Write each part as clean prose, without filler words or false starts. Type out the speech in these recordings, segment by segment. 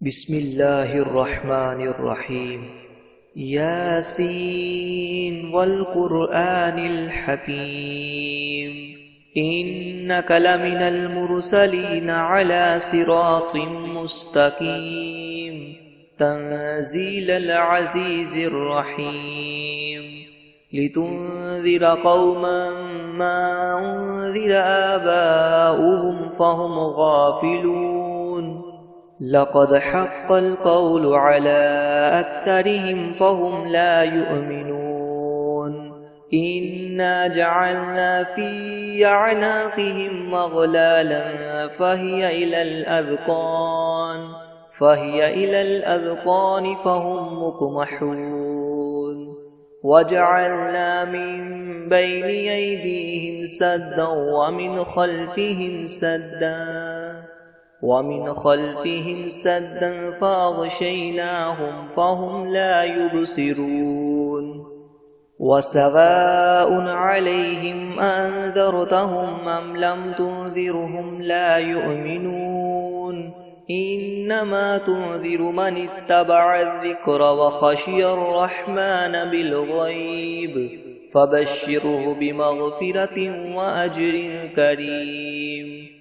بسم الله الرحمن الرحيم. ياسين والقرآن الحكيم إنك لمن المرسلين على صراط مستقيم تنزيل العزيز الرحيم لتنذر قوما ما أنذر آباؤهم فهم غافلون لقد حق القول على أكثرهم فهم لا يؤمنون إنا جعلنا في أعناقهم أغلالا فهي إلى الأذقان فهم مقمحون وجعلنا من بين أيديهم سدا ومن خلفهم سدا فأغشيناهم فهم لا يبصرون وسواء عليهم أنذرتهم أم لم تنذرهم لا يؤمنون إنما تنذر من اتبع الذكر وخشي الرحمن بالغيب فبشره بمغفرة وأجر كريم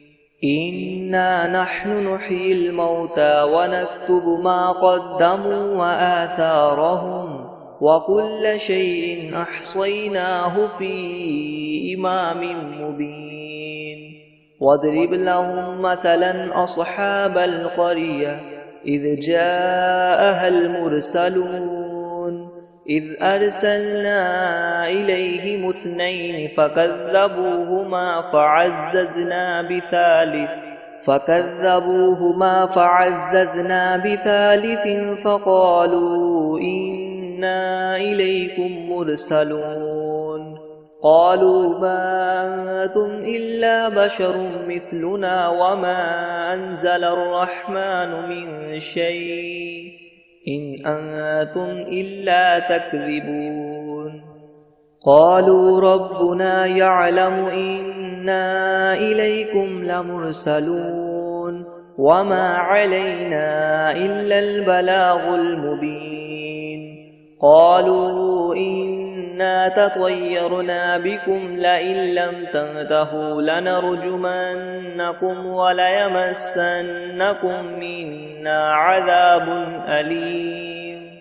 إنا نحن نحيي الموتى ونكتب ما قدموا وآثارهم وكل شيء أحصيناه في إمام مبين واضرب لهم مثلا أصحاب القرية إذ جاءها المرسلون إذ أرسلنا إليهم 2 فكذبوهما فعززنا بثالث فقالوا إنا إليكم مرسلون قالوا ما أنتم إلا بشر مثلنا وما أنزل الرحمن من شيء إن أنتم إلا تكذبون قالوا ربنا يعلم إنا إليكم لمرسلون وما علينا إلا البلاغ المبين قالوا إنا تطيرنا بكم لئن لم تنتهوا لنرجمنكم وليمسنكم منا عذاب أليم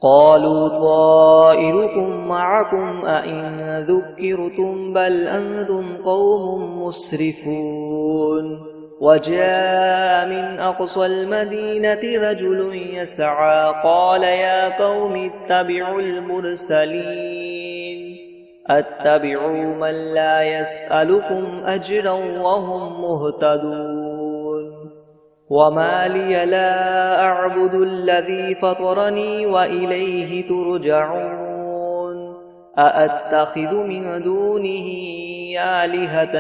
قالوا طائركم معكم أئن ذكرتم بل أنتم قوم مسرفون وجاء من أقصى المدينة رجل يسعى قال يا قوم اتبعوا المرسلين اتبعوا من لا يسألكم أجرا وهم مهتدون وما لي لا أعبد الذي فطرني وإليه ترجعون أأتخذ من دونه آلهة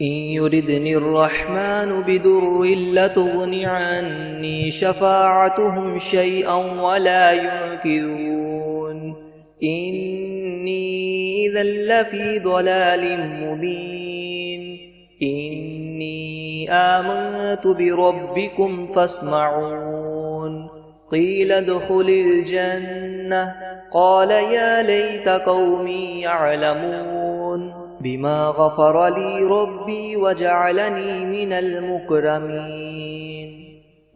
إن يردني الرحمن بدر لتغن عني شفاعتهم شيئا ولا ينقذون إني إذا لفي ضلال مبين إني آمنت بربكم فاسمعون قيل ادخل الجنة قال يا ليت قومي يعلمون بما غفر لي ربي وجعلني من المكرمين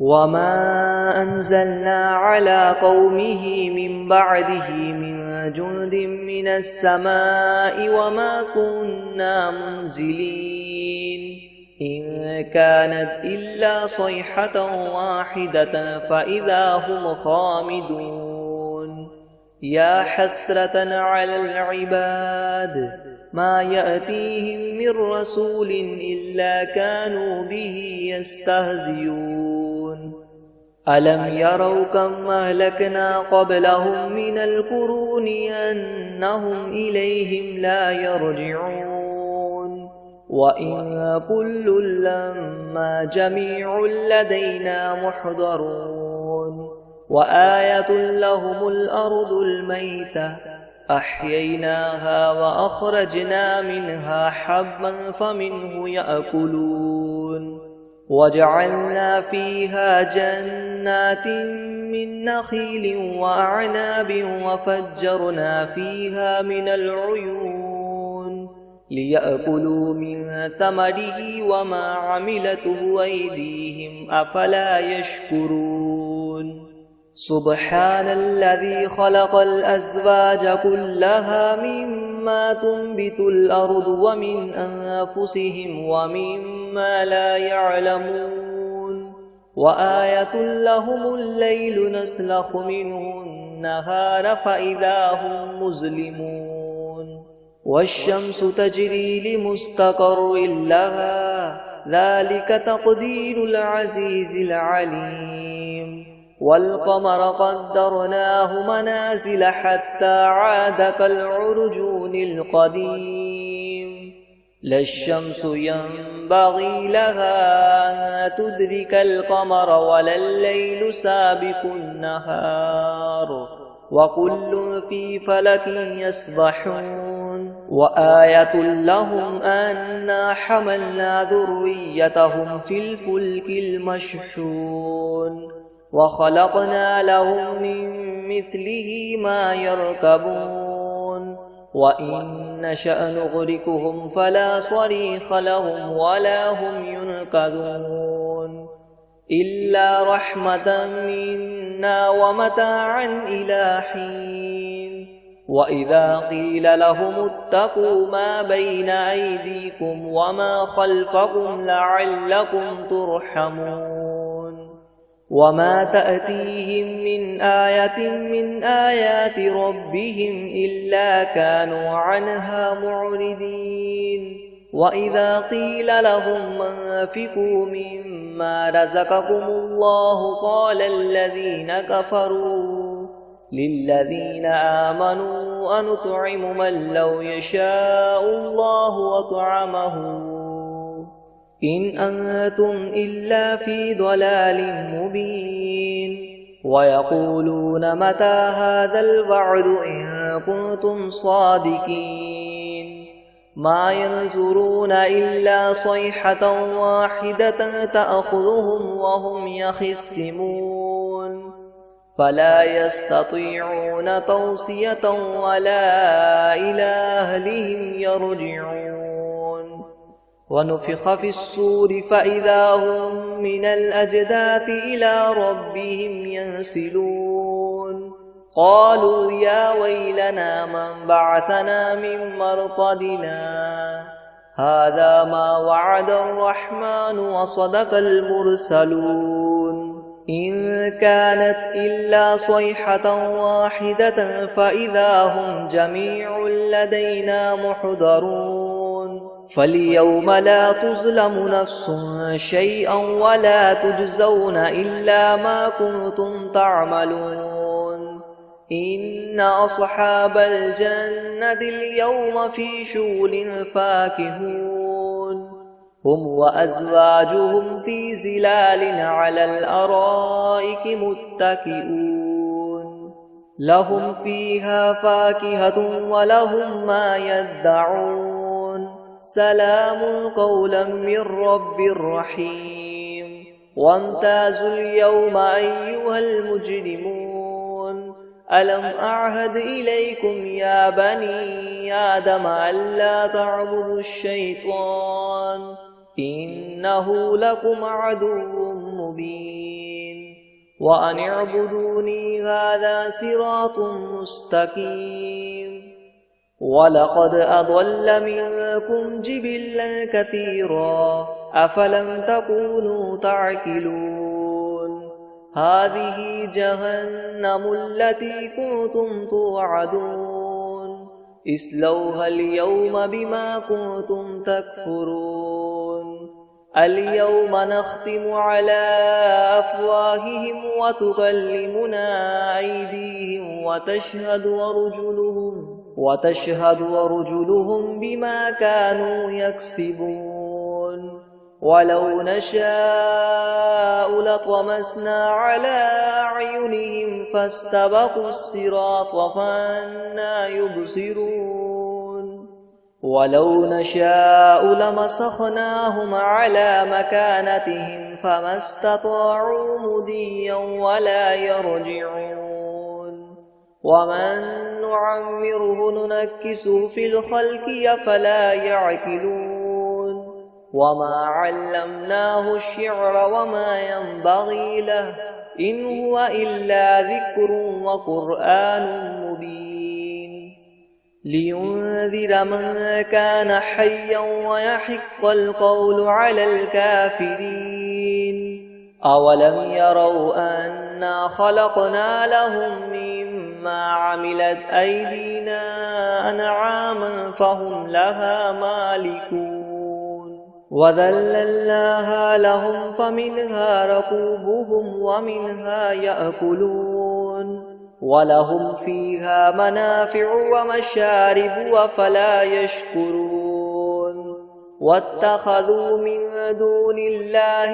وما أنزلنا على قومه من بعده من جند من السماء وما كنا منزلين إن كانت إلا صيحة واحدة فإذا هم خامدون يا حسرة على العباد ما يأتيهم من رسول إلا كانوا به يستهزئون ألم يروا كم أهلكنا قبلهم من القرون أنهم إليهم لا يرجعون وإن كل لما جميع لدينا محضرون وآية لهم الأرض الميتة أحييناها وأخرجنا منها حبا فمنه يأكلون وجعلنا فيها جنات من نخيل وأعناب وفجرنا فيها من العيون ليأكلوا من ثمره وما عملته أيديهم أفلا يشكرون سبحان الذي خلق الأزواج كلها مما تنبت الأرض ومن أنفسهم ومما لا يعلمون وآية لهم الليل نسلخ منه النهار فإذا هم مظلمون والشمس تجري لمستقر لها ذلك تقدير العزيز العليم والقمر قدرناه منازل حتى عاد كالعرجون القديم لا الشمس ينبغي لها أن تدرك القمر ولا الليل سابق النهار وكل في فلك يسبحون وآية لهم أنا حملنا ذريتهم في الفلك المشحون وخلقنا لهم من مثله ما يركبون وإن نشأ نغرقهم فلا صريخ لهم ولا هم ينقذون إلا رحمة منا ومتاعا إلى حين وإذا قيل لهم اتقوا ما بين أيديكم وما خلفكم لعلكم ترحمون وما تأتيهم من آية من آيات ربهم إلا كانوا عنها معرضين وإذا قيل لهم أنفقوا مما رزقكم الله قال الذين كفروا للذين آمنوا أنطعم من لو يشاء الله وطعمه إن أنتم إلا في ضلال مبين ويقولون متى هذا الوعد إن كنتم صادقين ما ينظرون إلا صيحة واحدة تأخذهم وهم يخصمون فلا يستطيعون توصية ولا إلى أهلهم يرجعون ونفخ في الصور فإذا هم من الأجداث إلى ربهم ينسلون قالوا يا ويلنا من بعثنا من مرقدنا هذا ما وعد الرحمن وصدق المرسلون إن كانت إلا صيحة واحدة فإذا هم جميع لدينا محضرون فاليوم لا تظلم نفس شيئا ولا تجزون إلا ما كنتم تعملون إن أصحاب الجنة اليوم في شغل فاكهون هم وأزواجهم في ظلال على الأرائك متكئون لهم فيها فاكهة ولهم ما يدعون سلام قولا من رب رحيم وامتازوا اليوم أيها المجرمون ألم أعهد إليكم يا بني آدم ألا تعبدوا الشيطان إنه لكم عدو مبين وأن اعبدوني هذا صراط مستقيم ولقد أضل منكم جبلا كثيرا أفلم تكونوا تعقلون هذه جهنم التي كنتم توعدون اصلوها اليوم بما كنتم تكفرون اليوم نختم على أفواههم وتكلمنا أيديهم وتشهد أرجلهم بما كانوا يكسبون ولو نشاء لطمسنا على أعينهم فاستبقوا الصراط فأنى يبصرون ولو نشاء لمسخناهم على مكانتهم فما استطاعوا مضيا ولا يرجعون ومن نعمره ننكسه في الخلق أفلا يعقلون وما علمناه الشعر وما ينبغي له إن هو إلا ذكر وقرآن مبين لينذر من كان حيا ويحق القول على الكافرين أولم يروا أنا خلقنا لهم مما عملت أيدينا أنعاما فهم لها مالكون وذللناها لهم فمنها ركوبهم ومنها يأكلون ولهم فيها منافع ومشارب أفلا يشكرون واتخذوا من دون الله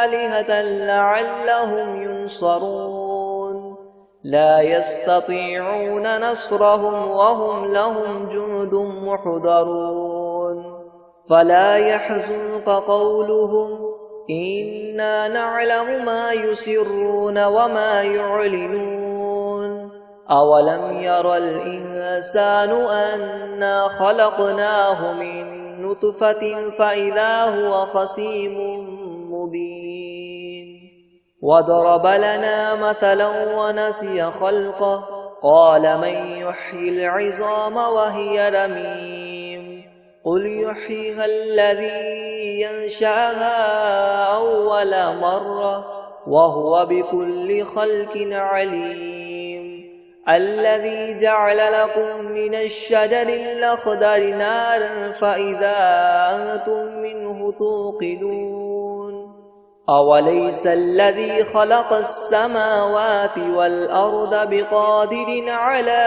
آلهة لعلهم ينصرون لا يستطيعون نصرهم وهم لهم جند محضرون فلا يحزنك قولهم إنا نعلم ما يسرون وما يعلنون أولم ير الإنسان أنا خلقناه من نطفة فإذا هو خصيم مبين وضرب لنا مثلا ونسي خلقه قال من يحيي العظام وهي رميم قل يحييها الذي ينشأها أول مرة وهو بكل خلق عليم الذي جعل لكم من الشجر الأخضر نارا فإذا أنتم منه توقدون أوليس الذي خلق السماوات والأرض بقادر على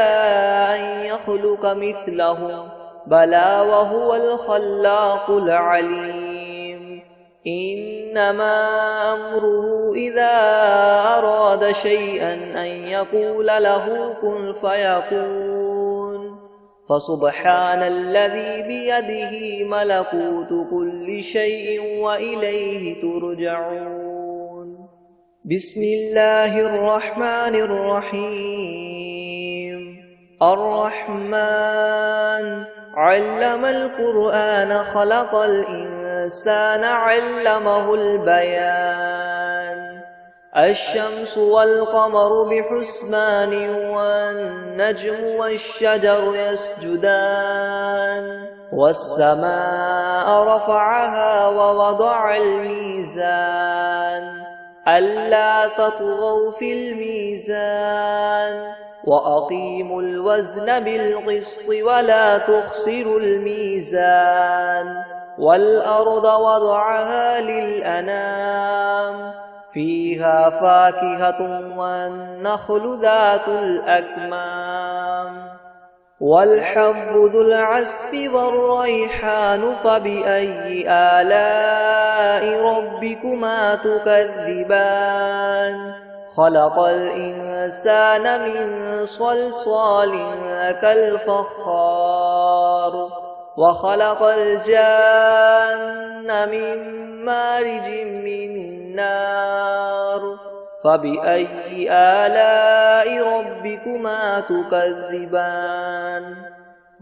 أن يخلق مثلهم بلى وهو الخلاق العليم إنما أمره إذا أراد شيئا أن يقول له كن فيكون فسبحان الذي بيده ملكوت كل شيء وإليه ترجعون بسم الله الرحمن الرحيم الرحمن علم القرآن خلق الإنسان علمه البيان الشمس والقمر بحسبان والنجم والشجر يسجدان والسماء رفعها ووضع الميزان ألا تطغوا في الميزان وأقيموا الوزن بالقسط ولا تخسروا الميزان والأرض وضعها للأنام فيها فاكهة والنخل ذات الأكمام والحب ذو العصف والريحان فبأي آلاء ربكما تكذبان خلق الإنسان من صلصال كالفخار وخلق الجان من مارج من نار فبأي آلاء ربكما تكذبان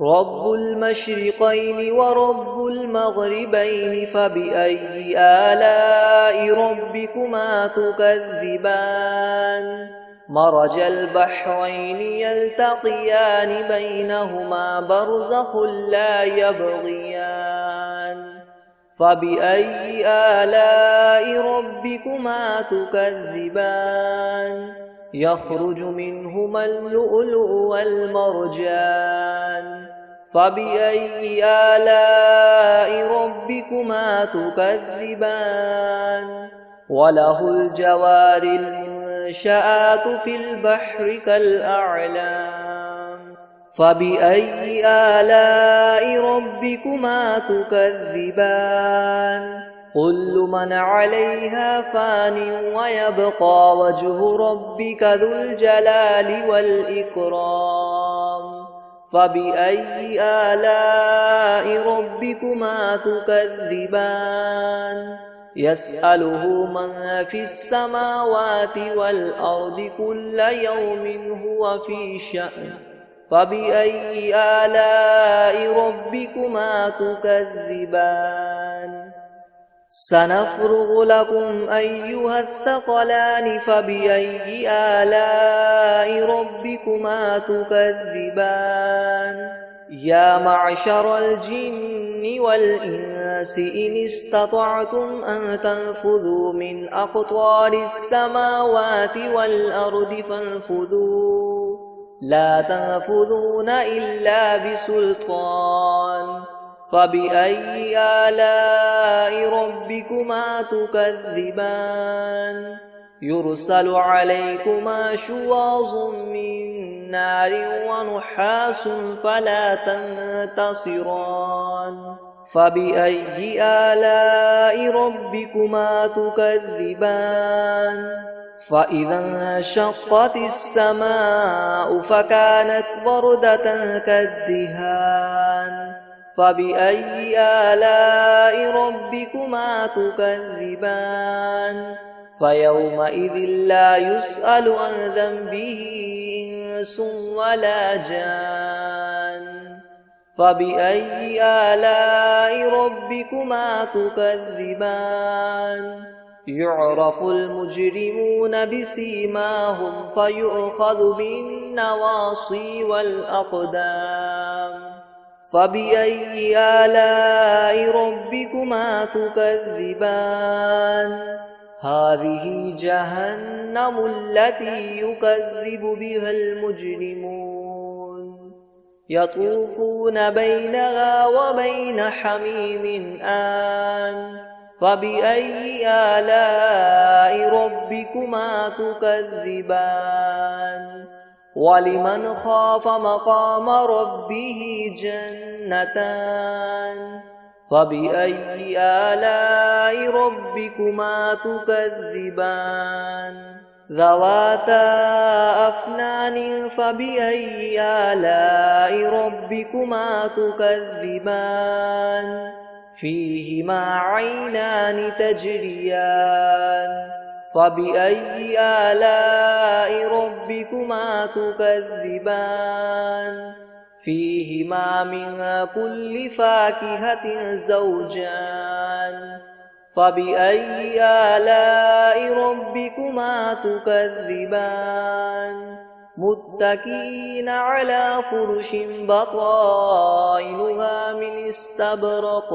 رب المشرقين ورب المغربين فبأي آلاء ربكما تكذبان مرج البحرين يلتقيان بينهما برزخ لا يبغيان فبأي آلاء ربكما تكذبان يخرج منهما اللؤلؤ والمرجان فبأي آلاء ربكما تكذبان وله الجوار المنشآت في البحر كالأعلام فبأي آلاء ربكما تكذبان كل من عليها فان ويبقى وجه ربك ذو الجلال والإكرام فبأي آلاء ربكما تكذبان يسأله من في السماوات والأرض كل يوم هو في شأن فبأي آلاء ربكما تكذبان سنفرغ لكم أيها الثقلان فبأي آلاء ربكما تكذبان يا معشر الجن والإنس إن استطعتم أن تنفذوا من أقطار السماوات والأرض فانفذوا لا تنفذون إلا بسلطان فبأي آلاء ربكما تكذبان يرسل عليكما شواظ من نار ونحاس فلا تنتصران فبأي آلاء ربكما تكذبان فإذا انشقت السماء فكانت وردة كالدهان فبأي آلاء ربكما تكذبان فيومئذ لا يسأل عن ذنبه إنس ولا جان فبأي آلاء ربكما تكذبان يعرف المجرمون بسيماهم فيؤخذ بالنواصي والأقدام فبأي آلاء ربكما تكذبان هذه جهنم التي يكذب بها المجرمون يطوفون بينها وبين حميم آن فبأي آلاء ربكما تكذبان ولمن خاف مقام ربه جنتان فبأي آلاء ربكما تكذبان ذواتا أفنان فبأي آلاء ربكما تكذبان فيهما عينان تجريان فبأي آلاء ربكما تكذبان فيهما من كل فاكهة زوجان فبأي آلاء ربكما تكذبان متكئين على فرش بطائنها من استبرق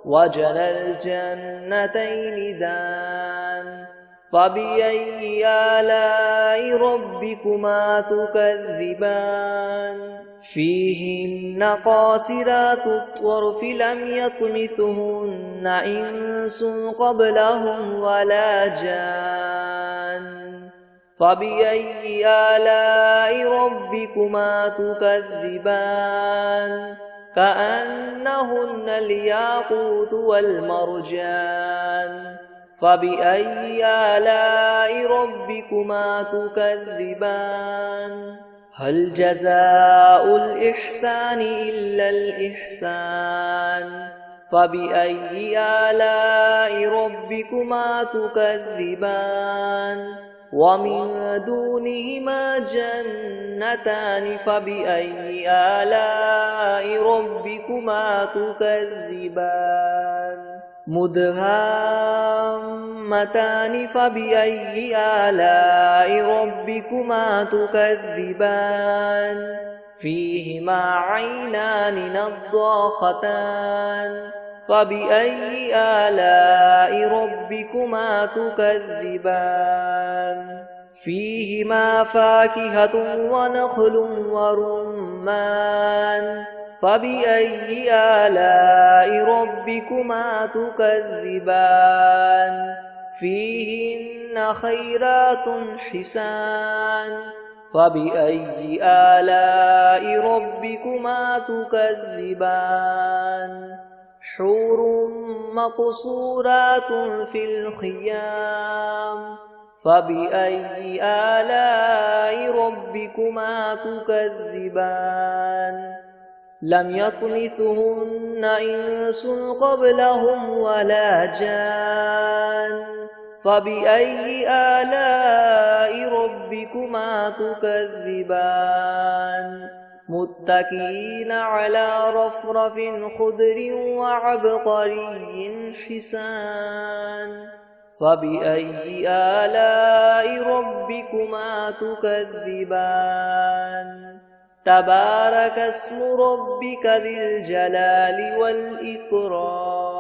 وجنى الجنتين دان فبأي آلاء ربكما تكذبان فيهن قاصرات الطرف لم يطمثهن إنس قبلهم ولا جان فبأي آلاء ربكما تكذبان كأنهن الياقوت والمرجان فبأي آلاء ربكما تكذبان هل جزاء الإحسان إلا الإحسان فبأي آلاء ربكما تكذبان ومن دونهما جنتان فبأي آلاء ربكما تكذبان مدهامتان فبأي آلاء ربكما تكذبان فيهما عينان نضاختان فبأي آلاء ربكما تكذبان فيهما فاكهة ونخل ورمان فبأي آلاء ربكما تكذبان فيهن خيرات حسان فبأي آلاء ربكما تكذبان حور مقصورات في الخيام فبأي آلاء ربكما تكذبان لم يطمثهن إنس قبلهم ولا جان فبأي آلاء ربكما تكذبان متكئين على رفرف خضر وعبقري حسان فبأي آلاء ربكما تكذبان تبارك اسم ربك ذي الجلال والإكرام